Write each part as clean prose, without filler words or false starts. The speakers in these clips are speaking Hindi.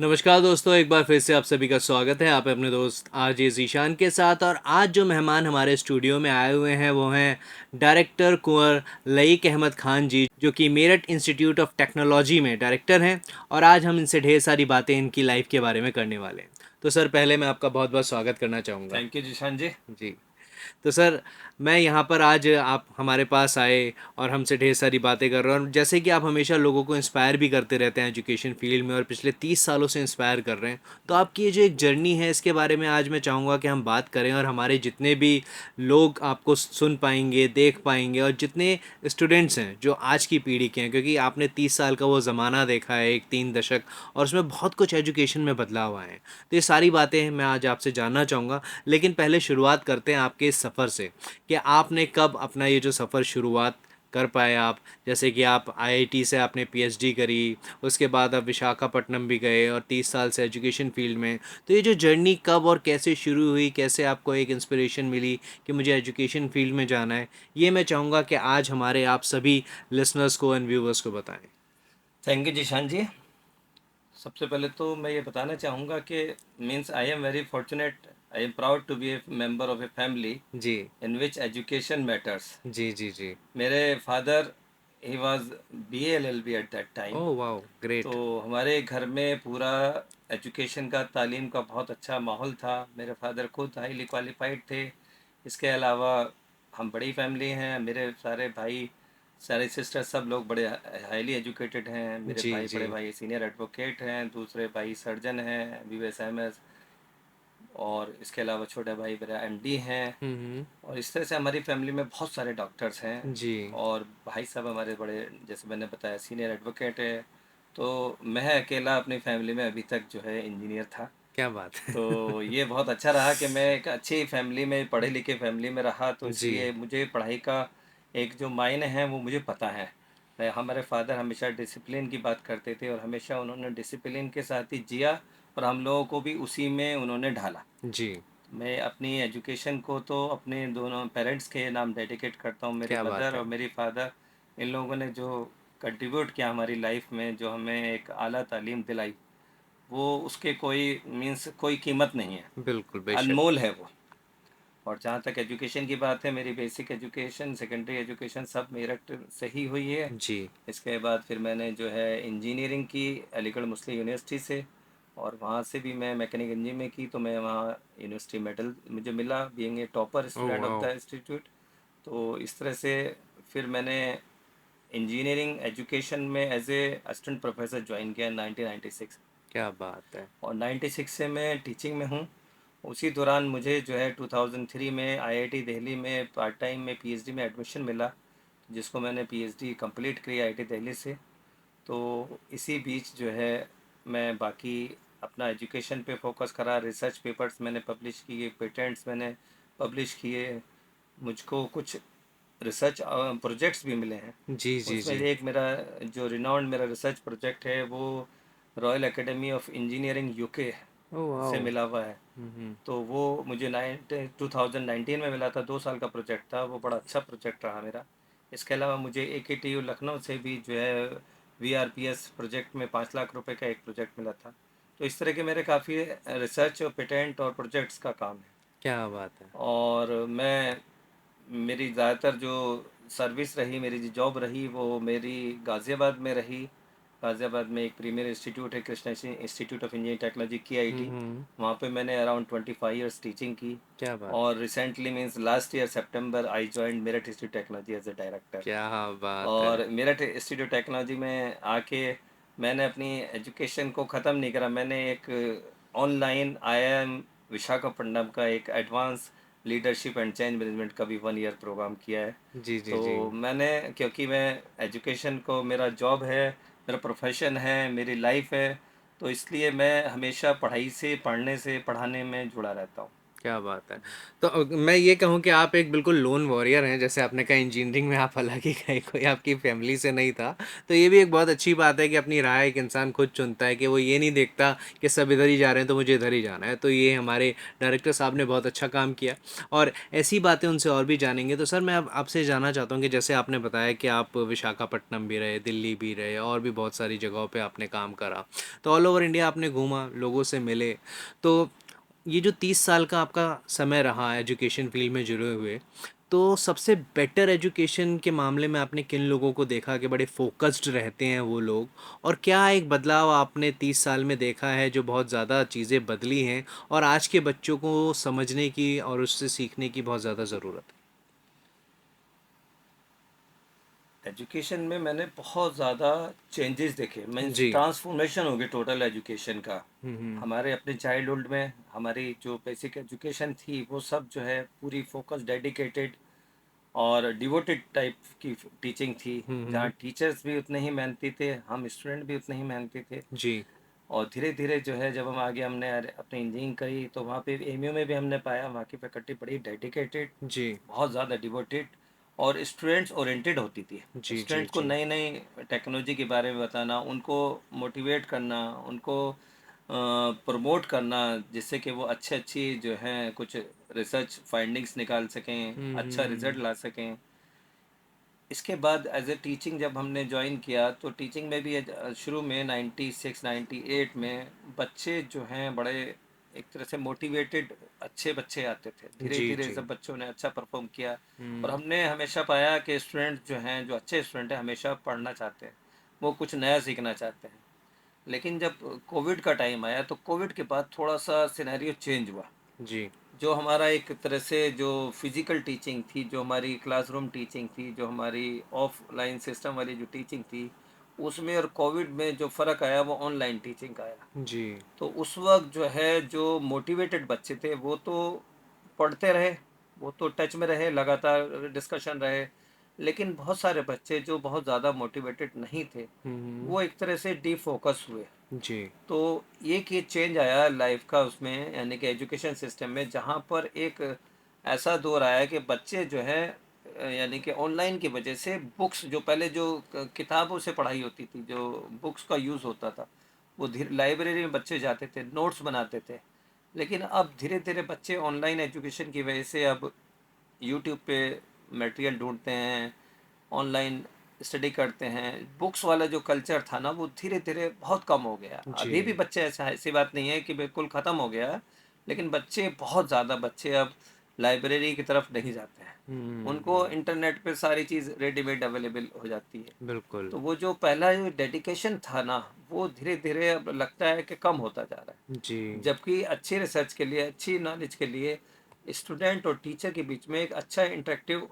नमस्कार दोस्तों, एक बार फिर से आप सभी का स्वागत है। आप अपने दोस्त आरजे ज़ीशान के साथ। और आज जो मेहमान हमारे स्टूडियो में आए हुए हैं वो हैं डायरेक्टर कुंवर लईक अहमद खान जी, जो कि मेरठ इंस्टीट्यूट ऑफ टेक्नोलॉजी में डायरेक्टर हैं। और आज हम इनसे ढेर सारी बातें इनकी लाइफ के बारे में करने वाले हैं। तो सर, पहले मैं आपका बहुत बहुत स्वागत करना चाहूँगा। थैंक यू जिशान जी। जी। तो सर, मैं यहाँ पर आज आप हमारे पास आए और हमसे ढेर सारी बातें कर रहे हैं। और जैसे कि आप हमेशा लोगों को इंस्पायर भी करते रहते हैं एजुकेशन फील्ड में, और पिछले 30 सालों से इंस्पायर कर रहे हैं, तो आपकी ये जो एक जर्नी है इसके बारे में आज मैं चाहूँगा कि हम बात करें। और हमारे जितने भी लोग आपको सुन पाएंगे, देख पाएंगे, और जितने स्टूडेंट्स हैं जो आज की पीढ़ी के हैं, क्योंकि आपने 30 साल का वो ज़माना देखा है, एक 3 दशक, और उसमें बहुत कुछ एजुकेशन में बदलाव आए हैं। तो ये सारी बातें मैं आज आपसे जानना चाहूँगा। लेकिन पहले शुरुआत करते हैं आपके इस सफ़र से, कि आपने कब अपना ये जो सफ़र शुरुआत कर पाए आप। जैसे कि आप आईआईटी से आपने पीएचडी करी, उसके बाद आप विशाखापट्टनम भी गए, और 30 साल से एजुकेशन फील्ड में। तो ये जो जर्नी कब और कैसे शुरू हुई, कैसे आपको एक इंस्पिरेशन मिली कि मुझे एजुकेशन फील्ड में जाना है, ये मैं चाहूँगा कि आज हमारे आप सभी लिसनर्स को एंड व्यूवर्स को बताएं। Thank you Zeeshan ji. सबसे पहले तो मैं ये बताना चाहूँगा कि means I am very fortunate, I am proud to be a member of a family जी इन विच एजुकेशन मैटर्स। जी जी जी। मेरे father he was B L L B at that time. Oh wow, तो ग्रेट। हमारे घर में पूरा एजुकेशन का, तालीम का बहुत अच्छा माहौल था। मेरे फादर खुद हाईली क्वालिफाइड थे। इसके अलावा हम बड़ी फैमिली हैं। मेरे सारे भाई, सारे सिस्टर, सब लोग बड़े हाईली एजुकेटेड हैं। मेरे जी भाई, जी। बड़े भाई सीनियर एडवोकेट हैं, दूसरे भाई सर्जन हैं, बीएसएमएस। और इसके अलावा छोटा भाई मेरा एमडी हैं। हम्म। और इस तरह से हमारी फैमिली में बहुत सारे डॉक्टर्स हैं। जी। और भाई साहब हमारे बड़े, जैसे मैंने बताया, सीनियर एडवोकेट है। तो मैं अकेला अपनी फैमिली में अभी तक जो है इंजीनियर था। क्या बात तो है। ये बहुत अच्छा रहा कि मैं एक अच्छी फैमिली में, पढ़े लिखे फैमिली में रहा। तो जी। इसलिए मुझे पढ़ाई का एक जो मायने हैं वो मुझे पता है। हमारे फादर हमेशा डिसिप्लिन की बात करते थे, और हमेशा उन्होंने डिसिप्लिन के साथ ही जिया, और हम लोगों को भी उसी में उन्होंने ढाला। जी। मैं अपनी एजुकेशन को तो अपने दोनों पेरेंट्स के नाम डेडिकेट करता हूँ। मेरी क्या बात मदर है। और मेरी फादर, इन लोगों ने जो कंट्रीब्यूट किया हमारी लाइफ में, जो हमें एक आला तालीम दिलाई, वो उसके कोई मीन्स कोई कीमत नहीं है। बिल्कुल, बेशक। अनमोल है वो। और जहाँ तक एजुकेशन की बात है, मेरी बेसिक एजुकेशन, सेकेंडरी एजुकेशन सब मेरठ से ही हुई है। जी। इसके बाद फिर मैंने जो है इंजीनियरिंग की अलीगढ़ मुस्लिम यूनिवर्सिटी से। और वहाँ से भी मैं मैकेनिकल इंजीनियरिंग में की, तो मैं वहाँ यूनिवर्सिटी मेडल मुझे मिला, being a topper oh student of wow. The institute. तो इस तरह से फिर मैंने इंजीनियरिंग एजुकेशन में as a assistant professor join किया 1996। क्या बात है। और 96 से मैं टीचिंग में हूँ। उसी दौरान मुझे जो है 2003 में आईआईटी दिल्ली में पार्ट टाइम में पीएचडी में एडमिशन मिला, जिसको मैंने पीएचडी कंप्लीट करी आईआईटी दिल्ली से। तो इसी बीच जो है मैं बाकी अपना एजुकेशन पे फोकस करा। रिसर्च पेपर्स मैंने पब्लिश किए, पेटेंट्स मैंने पब्लिश किए। मुझको कुछ रिसर्च प्रोजेक्ट्स भी मिले हैं। जी जी उसमें जी। एक मेरा जो रिनाउंड मेरा रिसर्च प्रोजेक्ट है, वो royal academy of engineering UK oh wow. से मिला हुआ है। तो वो मुझे 2019 में मिला था। 2 साल का प्रोजेक्ट था, वो बड़ा अच्छा प्रोजेक्ट रहा मेरा। इसके अलावा मुझे AKTU लखनऊ से भी जो है VRPS प्रोजेक्ट में 5 लाख रुपए का एक प्रोजेक्ट मिला था। तो इस तरह के मेरे काफ़ी रिसर्च और पेटेंट और प्रोजेक्ट्स का काम है। क्या बात है। और मैं, मेरी ज़्यादातर जो सर्विस रही, मेरी जो जॉब रही, वो मेरी गाज़ियाबाद में रही। गाज़ियाबाद में एक प्रीमियर इंस्टीट्यूट है, Krishna institute of engineering technology, KIT। हम्म। वहाँ पे मैंने अराउंड 25 ईयर्स टीचिंग की। क्या बात और है। Recently means last year September I joined Meerut institute technology as a director. क्या बात है। और मेरठ इंस्टीट्यूट टेक्नोलॉजी में आके मैंने अपनी एजुकेशन को ख़त्म नहीं करा। मैंने एक ऑनलाइन IIM विशाखापट्टनम का एक advance leadership and change management का भी 1 ईयर प्रोग्राम किया है। जी जी तो जी। मैंने, क्योंकि मैं एजुकेशन को मेरा जॉब है, मेरा प्रोफेशन है, मेरी लाइफ है, तो इसलिए मैं हमेशा पढ़ाई से, पढ़ने से, पढ़ाने में जुड़ा रहता हूँ। क्या बात है। तो मैं ये कहूँ कि आप एक बिल्कुल लोन वॉरियर हैं, जैसे आपने कहा इंजीनियरिंग में आप अलग ही गए, कोई आपकी फैमिली से नहीं था। तो ये भी एक बहुत अच्छी बात है कि अपनी राह एक इंसान खुद चुनता है, कि वो ये नहीं देखता कि सब इधर ही जा रहे हैं तो मुझे इधर ही जाना है। तो ये हमारे डायरेक्टर साहब ने बहुत अच्छा काम किया, और ऐसी बातें उनसे और भी जानेंगे। तो सर मैं अब आपसे जानना चाहता हूँ कि जैसे आपने बताया कि आप विशाखापट्टनम भी रहे, दिल्ली भी रहे, और भी बहुत सारी जगहों पे आपने काम करा, तो ऑल ओवर इंडिया आपने घूमा, लोगों से मिले। तो ये जो 30 साल का आपका समय रहा एजुकेशन फील्ड में जुड़े हुए, तो सबसे बेटर एजुकेशन के मामले में आपने किन लोगों को देखा कि बड़े फोकस्ड रहते हैं वो लोग, और क्या एक बदलाव आपने 30 साल में देखा है जो बहुत ज़्यादा चीज़ें बदली हैं और आज के बच्चों को समझने की और उससे सीखने की बहुत ज़्यादा ज़रूरत एजुकेशन में मैंने बहुत ज़्यादा चेंजेस देखे, है? मीन्स जी। ट्रांसफॉर्मेशन हो गई टोटल एजुकेशन का। हम्म। हमारे अपने चाइल्डहुड में हमारी जो बेसिक एजुकेशन थी वो सब जो है पूरी फोकस, डेडिकेटेड और डिवोटेड टाइप की टीचिंग थी, जहाँ हम्म। टीचर्स भी उतने ही मेहनती थे, हम स्टूडेंट भी उतने ही मेहनती थे। जी। और धीरे धीरे जो है जब हम आगे हमने अपनी इंजीनियरिंग करी तो वहाँ पे एमयू में भी हमने पाया वहाँ की फैकल्टी बड़ी डेडिकेटेड, जी। बहुत ज़्यादा डिवोटेड और स्टूडेंट्स ओरिएंटेड होती थी। जी। जी। स्टूडेंट्स को जी। नई नई टेक्नोलॉजी के बारे में बताना, उनको मोटिवेट करना, उनको प्रमोट करना, जिससे कि वो अच्छे अच्छी जो हैं कुछ रिसर्च फाइंडिंग्स निकाल सकें, अच्छा रिजल्ट ला सकें। इसके बाद एज ए टीचिंग जब हमने ज्वाइन किया तो टीचिंग में भी शुरू में 96 98 में बच्चे जो हैं बड़े एक तरह से मोटिवेटेड अच्छे बच्चे आते थे। धीरे जी। धीरे जी। सब बच्चों ने अच्छा परफॉर्म किया और हम्म। हमने हमेशा पाया कि स्टूडेंट जो हैं, जो अच्छे स्टूडेंट हैं, हमेशा पढ़ना चाहते हैं, वो कुछ नया सीखना चाहते हैं। लेकिन जब कोविड का टाइम आया तो कोविड के बाद थोड़ा सा सिनेरियो चेंज हुआ। जी। जो हमारा एक तरह से जो फिजिकल टीचिंग थी, जो हमारी क्लासरूम टीचिंग थी, जो हमारी ऑफलाइन सिस्टम वाली जो टीचिंग थी, उसमें और कोविड में जो फ़र्क आया वो ऑनलाइन टीचिंग का आया। जी। तो उस वक्त जो है जो मोटिवेटेड बच्चे थे वो तो पढ़ते रहे, वो तो टच में रहे, लगातार डिस्कशन रहे। लेकिन बहुत सारे बच्चे जो बहुत ज़्यादा मोटिवेटेड नहीं थे हम्म। वो एक तरह से डीफोकस हुए। जी। तो एक ये चेंज आया लाइफ का उसमें, यानी कि एजुकेशन सिस्टम में, जहाँ पर एक ऐसा दौर आया कि बच्चे जो है यानी कि ऑनलाइन की वजह से बुक्स, जो पहले जो किताबों से पढ़ाई होती थी, जो बुक्स का यूज़ होता था, वो धीरे लाइब्रेरी में बच्चे जाते थे, नोट्स बनाते थे। लेकिन अब धीरे धीरे बच्चे ऑनलाइन एजुकेशन की वजह से अब यूट्यूब पे मटेरियल ढूंढते हैं, ऑनलाइन स्टडी करते हैं। बुक्स वाला जो कल्चर था ना वो धीरे धीरे बहुत कम हो गया। जी। अभी भी बच्चे, ऐसा ऐसी बात नहीं है कि बिल्कुल ख़त्म हो गया है, लेकिन बच्चे, बहुत ज़्यादा बच्चे अब लाइब्रेरी की तरफ नहीं जाते हैं। उनको हम्म। इंटरनेट पे सारी चीज़ रेडीमेड अवेलेबल हो जाती है। बिल्कुल। तो वो जो पहला जो डेडिकेशन था ना वो धीरे धीरे अब लगता है कि कम होता जा रहा जी। है। जबकि अच्छी रिसर्च के लिए, अच्छी नॉलेज के लिए स्टूडेंट और टीचर के बीच में एक अच्छा इंटरेक्टिव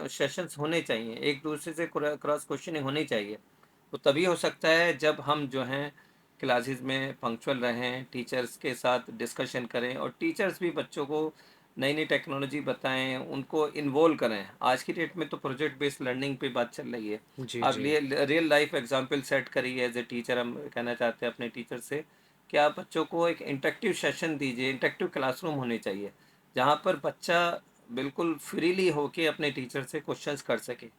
सेशंस होने चाहिए, एक दूसरे से क्रॉस क्वेश्चनिंग होनी चाहिए। तो तभी हो सकता है जब हम जो हैं क्लासेस में पंक्चुअल रहें, टीचर्स के साथ डिस्कशन करें और टीचर्स भी बच्चों को नई नई टेक्नोलॉजी बताएं, उनको इन्वॉल्व करें। आज की डेट में तो प्रोजेक्ट बेस्ड लर्निंग पे बात चल रही है। जी। आप जी। रियल लाइफ एग्जांपल सेट करिए एज ए टीचर। हम कहना चाहते हैं अपने टीचर से कि आप बच्चों को एक इंटरेक्टिव सेशन दीजिए, इंटरेक्टिव क्लासरूम होनी चाहिए, जहाँ पर बच्चा बिल्कुल फ्रीली होके अपने टीचर से क्वेश्चंस कर सके।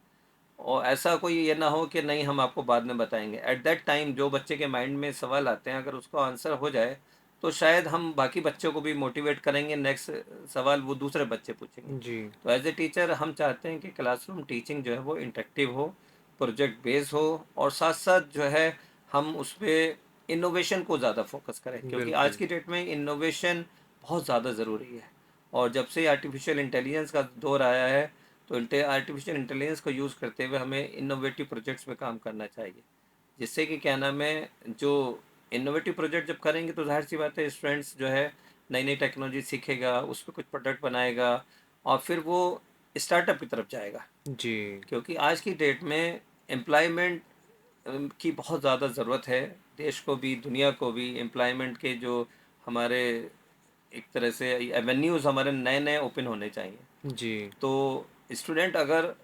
और ऐसा कोई ये ना हो कि नहीं हम आपको बाद में बताएंगे। एट दैट टाइम जो बच्चे के माइंड में सवाल आते हैं, अगर उसको आंसर हो जाए तो शायद हम बाकी बच्चों को भी मोटिवेट करेंगे, नेक्स्ट सवाल वो दूसरे बच्चे पूछेंगे। जी। तो एज ए टीचर हम चाहते हैं कि क्लासरूम टीचिंग जो है वो इंटरेक्टिव हो, प्रोजेक्ट बेस हो, और साथ साथ जो है हम उस पर इनोवेशन को ज़्यादा फोकस करें, क्योंकि आज बिल्कुल। की डेट में इनोवेशन बहुत ज़्यादा ज़रूरी है। और जब से आर्टिफिशियल इंटेलिजेंस का दौर आया है तो आर्टिफिशियल इंटेलिजेंस को यूज़ करते हुए हमें इनोवेटिव प्रोजेक्ट्स में काम करना चाहिए, जिससे कि क्या नाम है, जो इनोवेटिव प्रोजेक्ट जब करेंगे तो जाहिर सी बात है स्टूडेंट्स जो है नई नई टेक्नोलॉजी सीखेगा, उस पर कुछ प्रोडक्ट बनाएगा और फिर वो स्टार्टअप की तरफ जाएगा। जी। क्योंकि आज की डेट में एम्प्लॉयमेंट की बहुत ज़्यादा ज़रूरत है। देश को भी, दुनिया को भी एम्प्लॉयमेंट के जो हमारे एक तरह से एवेन्यूज़ हमारे नए नए ओपन होने चाहिए। जी। तो स्टूडेंट अगर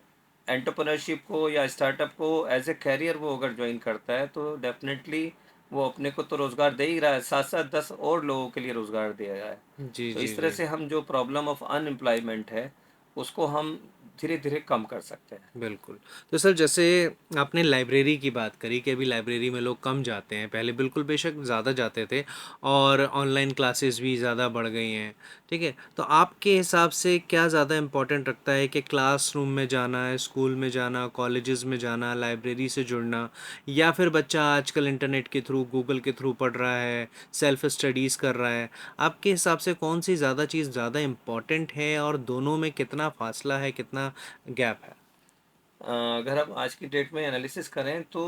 एंटरप्रेन्योरशिप को या स्टार्टअप को एज ए कैरियर वो अगर ज्वाइन करता है तो डेफिनेटली वो अपने को तो रोजगार दे ही रहा है, साथ साथ 10 और लोगों के लिए रोजगार दे रहा है। जी, तो जी, इस तरह जी। से हम जो प्रॉब्लम ऑफ अनएम्प्लॉयमेंट है उसको हम धीरे धीरे कम कर सकते हैं। बिल्कुल। तो सर जैसे आपने लाइब्रेरी की बात करी कि अभी लाइब्रेरी में लोग कम जाते हैं, पहले बिल्कुल बेशक ज़्यादा जाते थे और ऑनलाइन क्लासेस भी ज़्यादा बढ़ गई हैं, ठीक है? तो आपके हिसाब से क्या ज़्यादा इम्पोर्टेंट रखता है कि क्लासरूम में जाना है, स्कूल में जाना, कॉलेजेस में जाना, लाइब्रेरी से जुड़ना या फिर बच्चा आजकल इंटरनेट के थ्रू, गूगल के थ्रू पढ़ रहा है, सेल्फ स्टडीज़ कर रहा है? आपके हिसाब से कौन-सी ज़्यादा चीज़ ज़्यादा इम्पोर्टेंट है और दोनों में कितना फ़ासला है, कितना गैप है? अगर हम आज की डेट में एनालिसिस करें तो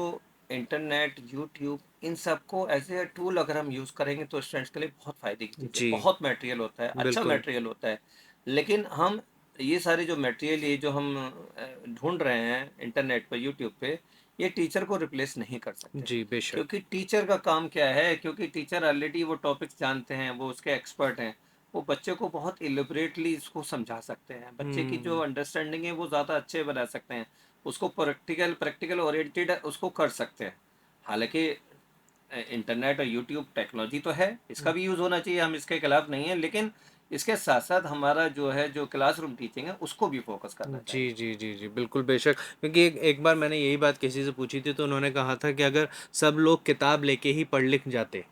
इंटरनेट, यूट्यूब, इन सबको एज ए टूल अगर हम यूज़ करेंगे तो स्टूडेंट्स के लिए बहुत फ़ायदे की चीज़ है। जी, बहुत मटेरियल होता है, अच्छा बिल्कुल। मटेरियल होता है। लेकिन हम ये सारे जो मटेरियल, ये जो हम ढूंढ रहे हैं इंटरनेट पर, यूट्यूब पे, ये टीचर को रिप्लेस नहीं कर सकते। जी, बेशक। क्योंकि टीचर का काम क्या है, क्योंकि टीचर ऑलरेडी वो टॉपिक्स जानते हैं, वो उसके एक्सपर्ट हैं। वो बच्चे को बहुत इलिबरेटली इसको समझा सकते हैं, बच्चे की जो हुँ, अंडरस्टैंडिंग है वो ज़्यादा अच्छे बना सकते हैं, उसको प्रैक्टिकल प्रैक्टिकल ओरिएंटेड उसको कर सकते हैं। हालांकि इंटरनेट और यूट्यूब टेक्नोलॉजी तो है, इसका भी यूज़ होना चाहिए, हम इसके खिलाफ नहीं है, लेकिन इसके साथ साथ हमारा जो है, जो क्लासरूम टीचिंग है, उसको भी फोकस करना जी, चाहिए। जी, जी, जी, बिल्कुल बेशक क्योंकि एक एक बार मैंने यही बात किसी से पूछी थी तो उन्होंने कहा था कि अगर सब लोग किताब लेके ही पढ़ लिख जाते,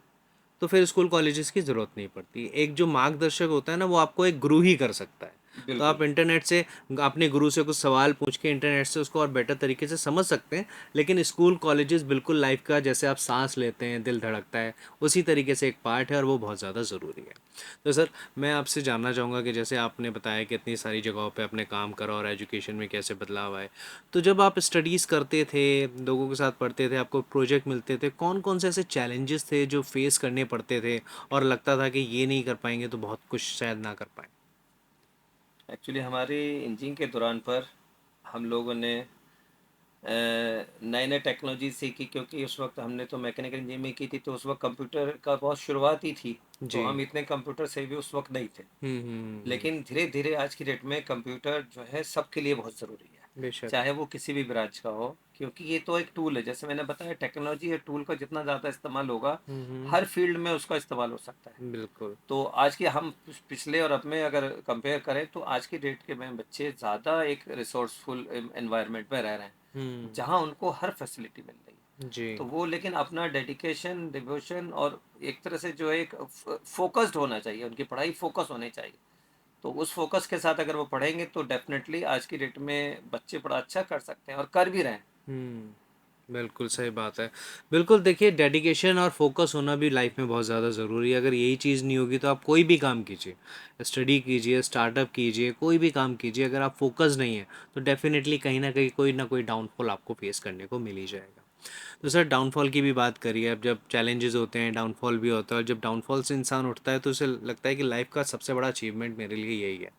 तो फिर स्कूल कॉलेजेस की ज़रूरत नहीं पड़ती। एक जो मार्गदर्शक होता है ना, वो आपको एक गुरु ही कर सकता है। तो बिल्कुल। आप इंटरनेट से अपने गुरु से कुछ सवाल पूछ के इंटरनेट से उसको और बेटर तरीके से समझ सकते हैं, लेकिन स्कूल कॉलेजेस बिल्कुल लाइफ का जैसे आप साँस लेते हैं, दिल धड़कता है, उसी तरीके से एक पार्ट है और वो बहुत ज़्यादा ज़रूरी है। तो सर, मैं आपसे जानना चाहूँगा कि जैसे आपने बताया कि इतनी सारी जगहों पे आपने काम करा और एजुकेशन में कैसे बदलाव आए। तो जब आप स्टडीज़ करते थे, लोगों के साथ पढ़ते थे, आपको प्रोजेक्ट मिलते थे, कौन-कौन से ऐसे चैलेंजेस थे जो फेस करने पड़ते थे और लगता था कि ये नहीं कर पाएँगे तो बहुत कुछ शायद ना कर पाएँ? एक्चुअली हमारी इंजीनियरिंग के दौरान पर हम लोगों ने नए नए टेक्नोलॉजी सीखी, क्योंकि उस वक्त हमने तो मैकेनिकल इंजीनियरिंग की थी, तो उस वक्त कंप्यूटर का बहुत शुरुआत ही थी। तो जी। हम इतने कंप्यूटर से भी उस वक्त नहीं थे। हुँ, हुँ, हुँ, हुँ। लेकिन धीरे धीरे आज की डेट में कंप्यूटर जो है सबके लिए बहुत ज़रूरी है, बेशक। चाहे वो किसी भी ब्रांच का हो। क्योंकि ये तो एक टूल है, जैसे मैंने बताया, टेक्नोलॉजी है, टूल का जितना ज़्यादा इस्तेमाल होगा, हुँ, हुँ। हर फील्ड में उसका इस्तेमाल हो सकता है। बिल्कुल। तो आज के हम पिछले और अब में अगर कंपेयर करें तो आज की डेट के में बच्चे ज़्यादा एक रिसोर्सफुल एनवायरनमेंट में रह रहे हैं, हुँ। जहाँ उनको हर फैसिलिटी मिल रही है। जी। तो वो लेकिन अपना डेडिकेशन, डिवोशन और एक तरह से जो है एक फोकस्ड होना चाहिए, उनकी पढ़ाई फोकस होनी चाहिए। तो उस फोकस के साथ अगर वो पढ़ेंगे तो डेफिनेटली आज की डेट में बच्चे बड़ा अच्छा कर सकते हैं और कर भी रहे हैं। हुँ। बिल्कुल सही बात है। बिल्कुल देखिए डेडिकेशन और फ़ोकस होना भी लाइफ़ में बहुत ज़्यादा ज़रूरी है। अगर यही चीज़ नहीं होगी तो आप कोई भी काम कीजिए, स्टडी कीजिए, स्टार्टअप कीजिए, कोई भी काम कीजिए, अगर आप फ़ोकस नहीं हैं, तो डेफ़िनेटली कहीं न कहीं कोई ना कोई डाउनफ़ॉल आपको फ़ेस करने को मिल ही जाएगा। तो सर डाउनफ़ॉल की भी बात करी है, अब जब चैलेंजेस होते हैं, डाउनफ़ॉल भी होता है और जब डाउनफ़ॉल से इंसान उठता है तो उसे लगता है कि लाइफ़ का सबसे बड़ा अचीवमेंट मेरे लिए यही है।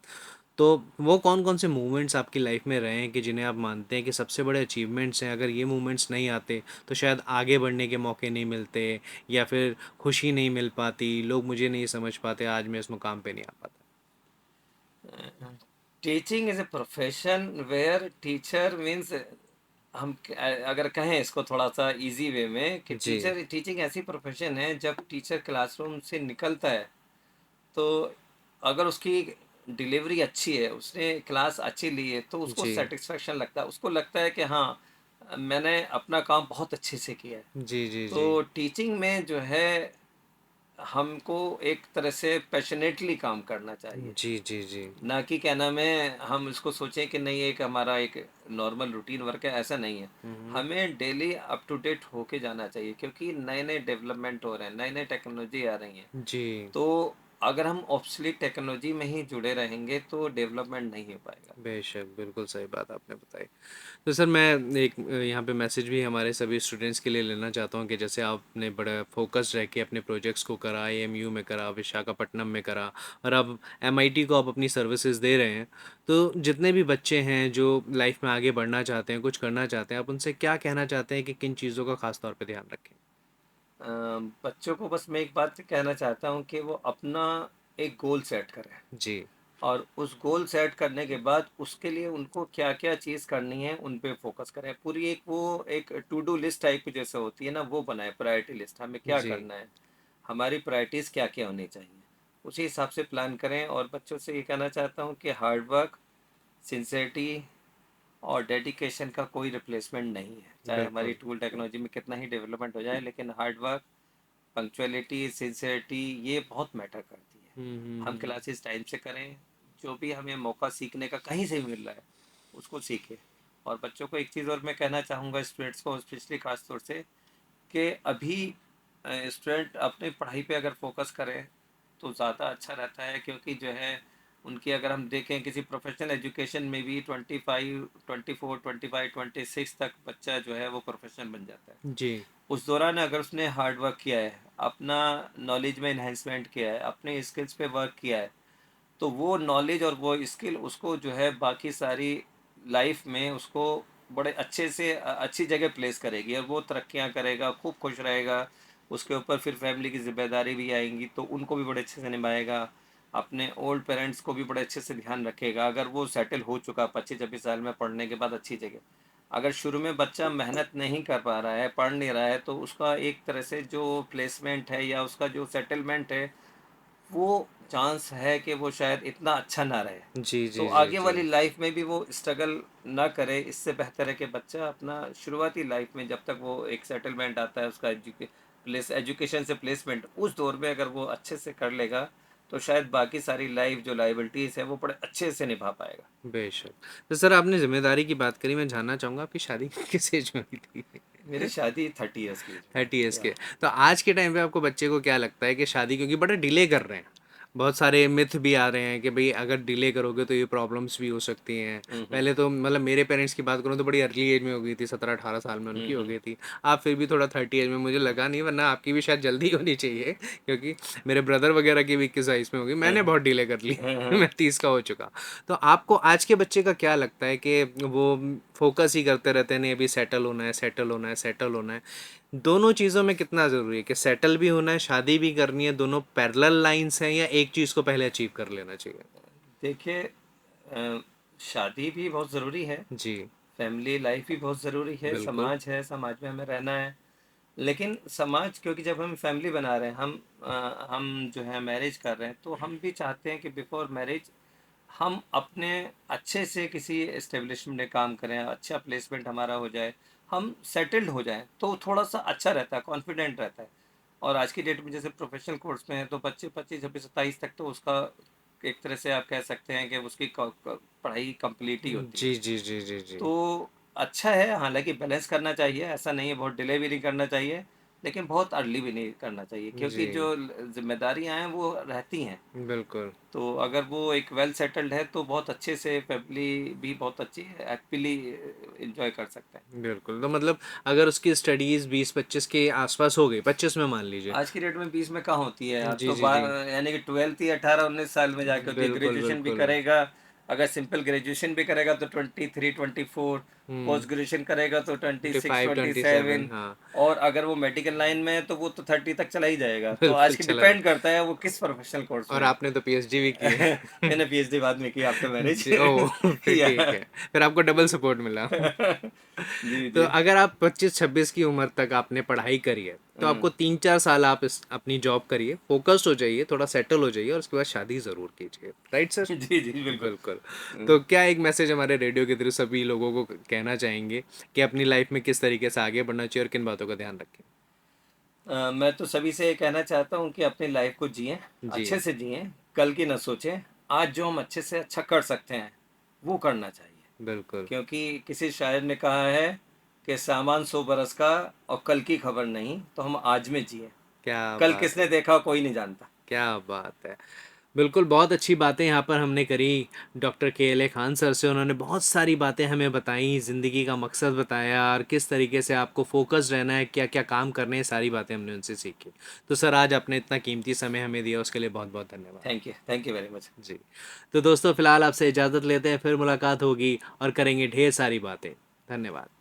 तो वो कौन-कौन से मूवमेंट्स आपकी लाइफ में रहे हैं कि जिन्हें आप मानते हैं कि सबसे बड़े अचीवमेंट्स हैं, अगर ये मूवमेंट्स नहीं आते, तो शायद आगे बढ़ने के मौके नहीं मिलते या फिर खुशी नहीं मिल पाती, लोग मुझे नहीं समझ पाते, आज मैं इस मुकाम पे नहीं आ पाता? Teaching is a profession where teacher means, हम अगर कहें इसको थोड़ा सा इजी वे में, कि जी, टीचिंग ऐसी प्रोफेशन है, जब टीचर क्लासरूम से निकलता है तो अगर उसकी डिलीवरी अच्छी है, उसने क्लास अच्छी ली है, तो उसको जी। सेटिस्फेक्शन लगता है, उसको लगता है कि हाँ, मैंने अपना काम बहुत अच्छे से किया है। जी, जी, जी। तो टीचिंग में जो है हमको एक तरह से पैशनेटली काम करना चाहिए, जी, जी, जी। ना कि क्या नाम है हम इसको सोचें कि नहीं एक हमारा एक नॉर्मल रूटीन वर्क है, ऐसा नहीं है। हुँ, हुँ। हमें डेली अप टू डेट होके जाना चाहिए, क्योंकि नए नए डेवलपमेंट हो रहे हैं, नए नए टेक्नोलॉजी आ रही हैं। जी। तो अगर हम ऑब्सलीट टेक्नोलॉजी में ही जुड़े रहेंगे तो डेवलपमेंट नहीं हो पाएगा। बेशक, बिल्कुल सही बात आपने बताई। तो सर मैं एक यहाँ पे मैसेज भी हमारे सभी स्टूडेंट्स के लिए लेना चाहता हूँ कि जैसे आपने बड़ा फोकस्ड रह के अपने प्रोजेक्ट्स को करा, एएमयू में करा, विशाखापट्टनम में करा और अब एमआईटी को आप अपनी सर्विसेज दे रहे हैं। तो जितने भी बच्चे हैं जो लाइफ में आगे बढ़ना चाहते हैं, कुछ करना चाहते हैं, आप उनसे क्या कहना चाहते हैं कि किन चीज़ों का खास तौर पे ध्यान रखें? बच्चों को बस मैं एक बात कहना चाहता हूँ कि वो अपना एक गोल सेट करें। जी, और उस गोल सेट करने के बाद उसके लिए उनको क्या क्या चीज़ करनी है उन पे फोकस करें। पूरी एक वो एक टू डू लिस्ट टाइप की जैसे होती है ना, वो बनाए, प्रायोरिटी लिस्ट, हमें क्या जी। करना है, हमारी प्रायोरिटीज़ क्या क्या होनी चाहिए, उसी हिसाब से प्लान करें। और बच्चों से ये कहना चाहता हूँ कि हार्ड वर्क, सिंसेरिटी और डेडिकेशन का कोई रिप्लेसमेंट नहीं है। चाहे हमारी बिल्कुल। टूल टेक्नोलॉजी में कितना ही डेवलपमेंट हो जाए, लेकिन हार्ड वर्क, पंक्चुअलिटी, सिंसेरिटी ये बहुत मैटर करती है। हम हम्म। क्लासेस टाइम से करें, जो भी हमें मौका सीखने का कहीं से भी मिल रहा है उसको सीखें। और बच्चों को एक चीज़ और मैं कहना चाहूँगा, स्टूडेंट्स को स्पेशली खास तौर से, कि अभी स्टूडेंट अपनी पढ़ाई पे अगर फोकस करें तो ज़्यादा अच्छा रहता है, क्योंकि जो है उनकी अगर हम देखें किसी प्रोफेशनल एजुकेशन में भी 25, 24, 25, 26 तक बच्चा जो है वो प्रोफेशनल बन जाता है। जी। उस दौरान अगर उसने हार्ड वर्क किया है, अपना नॉलेज में इन्हेंसमेंट किया है, अपने स्किल्स पे वर्क किया है, तो वो नॉलेज और वो स्किल उसको जो है बाकी सारी लाइफ में उसको बड़े अच्छे से अच्छी जगह प्लेस करेगी, और वो तरक्कियां करेगा, खूब खुश रहेगा। उसके ऊपर फिर फैमिली की जिम्मेदारी भी आएंगी तो उनको भी बड़े अच्छे से निभाएगा। अपने ओल्ड पेरेंट्स को भी बड़े अच्छे से ध्यान रखेगा। अगर वो सेटल हो चुका 25-26 साल में पढ़ने के बाद अच्छी जगह, अगर शुरू में बच्चा मेहनत नहीं कर पा रहा है, पढ़ नहीं रहा है, तो उसका एक तरह से जो प्लेसमेंट है या उसका जो सेटलमेंट है, वो चांस है कि वो शायद इतना अच्छा ना रहे। जी तो जी जी आगे जी। वाली लाइफ में भी वो स्ट्रगल ना करे। इससे बेहतर है कि बच्चा अपना शुरुआती लाइफ में, जब तक वो एक सेटलमेंट आता है उसका एजुकेशन से प्लेसमेंट, उस दौर में अगर वो अच्छे से कर लेगा तो शायद बाकी सारी लाइफ जो लाइबिलिटीज़ है वो बड़े अच्छे से निभा पाएगा। बेशक। तो सर आपने ज़िम्मेदारी की बात करी, मैं जानना चाहूँगा आपकी शादी किस एज में हुई थी? मेरी शादी 30 ईयर्स की एज में 30 ईयर्स या के। तो आज के टाइम पे आपको बच्चे को क्या लगता है कि शादी क्योंकि बड़ा डिले कर रहे हैं, बहुत सारे मिथ भी आ रहे हैं कि भाई अगर डिले करोगे तो ये प्रॉब्लम्स भी हो सकती हैं। हम्म पहले तो मतलब मेरे पेरेंट्स की बात करूँ तो बड़ी अर्ली एज में हो गई थी, 17-18 साल में उनकी हो हम्म गई थी। आप फिर भी थोड़ा 30 एज में, मुझे लगा नहीं, वरना आपकी भी शायद जल्दी होनी चाहिए क्योंकि मेरे ब्रदर वगैरह की भी 21-22 में हो गई, मैंने हम्म बहुत डिले कर ली। हम्म मैं 30 का हो चुका। तो आपको आज के बच्चे का क्या लगता है कि वो फोकस ही करते रहते हैं, नहीं अभी सेटल होना है, सेटल होना है, सेटल होना है, दोनों चीज़ों में कितना ज़रूरी है कि सेटल भी होना है, शादी भी करनी है, दोनों पैरेलल लाइंस हैं या एक चीज़ को पहले अचीव कर लेना चाहिए? देखिए, शादी भी बहुत ज़रूरी है, जी। फैमिली लाइफ भी बहुत ज़रूरी है, बिल्कुल। समाज है, समाज में हमें रहना है। लेकिन समाज, क्योंकि जब हम फैमिली बना रहे हैं, हम जो है मैरिज कर रहे हैं, तो हम भी चाहते हैं कि बिफोर मैरिज हम अपने अच्छे से किसी एस्टेब्लिशमेंट में काम करें, अच्छा प्लेसमेंट हमारा हो जाए, हम सेटल्ड हो जाएं, तो थोड़ा सा अच्छा रहता है, कॉन्फिडेंट रहता है। और आज की डेट में जैसे प्रोफेशनल कोर्स में है तो बच्चे 25, 26, 27 तक तो उसका एक तरह से आप कह सकते हैं कि उसकी पढ़ाई कंप्लीट ही होती है। जी जी जी जी जी। तो अच्छा है, हालांकि बैलेंस करना चाहिए, ऐसा नहीं है बहुत डिले भी नहीं करना चाहिए, लेकिन बहुत अर्ली भी नहीं करना चाहिए, क्योंकि जी। जो जिम्मेदारियां हैं वो रहती हैं। बिल्कुल। तो अगर वो एक वेल सेटल्ड है तो बहुत अच्छे से फैमिली भी बहुत अच्छी हैप्पीली इंजॉय कर सकते हैं। बिल्कुल, तो मतलब अगर उसकी स्टडीज़ 20-25 के आसपास हो गई, 25 में मान लीजिए। आज की डेट में 20 में कहाँ होती है, अब जी तो जी जी। यानी कि 12th ही 18-19 साल में जाके होती है। बिल्कुल ग्रेजुएशन भी बिल्कुल। करेगा, अगर सिंपल ग्रेजुएशन भी करेगा तो 23-24, हम्म। पोस्ट ग्रेजुएशन करेगा तो 26, 25 27, 27, हाँ। और अगर वो मेडिकल लाइन में है तो वो तो 30 तक चला ही जाएगा। तो आज बिल्कुल की चला डिपेंड करता है वो किस प्रोफेशनल कोर्स और में है। आपने तो पीएचडी भी की है। मैंने पीएचडी बाद में की आफ्टर मैरिज। जी, ओह! फिर या ठीक है। फिर आपको डबल सपोर्ट मिला। जी तो जी। अगर आप 25-26 की उम्र तक आपने पढ़ाई करी है, तो हम्म आपको 3-4 साल आप इस अपनी जॉब करिए, फ़ोकस्ड हो जाइए, थोड़ा सेटल हो जाइए और उसके बाद शादी ज़रूर कीजिए। Right sir? जी जी बिल्कुल। बिल्कुल। तो क्या एक मैसेज हमारे रेडियो के थ्रू सभी लोगों को कहना चाहेंगे कि अपनी लाइफ़ में किस तरीके से आगे बढ़ना चाहिए और किन बातों का ध्यान रखें? मैं तो सभी से ये कहना चाहता हूँ कि अपनी लाइफ को जिएं, जी। अच्छे से जिएं, कल की न सोचें। आज जो हम अच्छे से अच्छा कर सकते हैं वो करना चाहिए, बिल्कुल। क्योंकि किसी शायर ने कहा है कि सामान 100 बरस का और कल की खबर नहीं, तो हम आज में जिए। क्या कल बात किसने है! देखा कोई नहीं जानता। क्या बात है! बिल्कुल, बहुत अच्छी बातें यहाँ पर हमने करी डॉक्टर केएलए खान सर से। उन्होंने बहुत सारी बातें हमें बताई, ज़िंदगी का मकसद बताया और किस तरीके से आपको फ़ोकस्ड रहना है, क्या-क्या काम करने हैं, सारी बातें हमने उनसे सीखी। तो सर आज आपने इतना कीमती समय हमें दिया उसके लिए बहुत-बहुत धन्यवाद। Thank you very much. जी। तो दोस्तों फ़िलहाल आपसे इजाज़त लेते हैं, फिर मुलाकात होगी और करेंगे ढेर सारी बातें। धन्यवाद।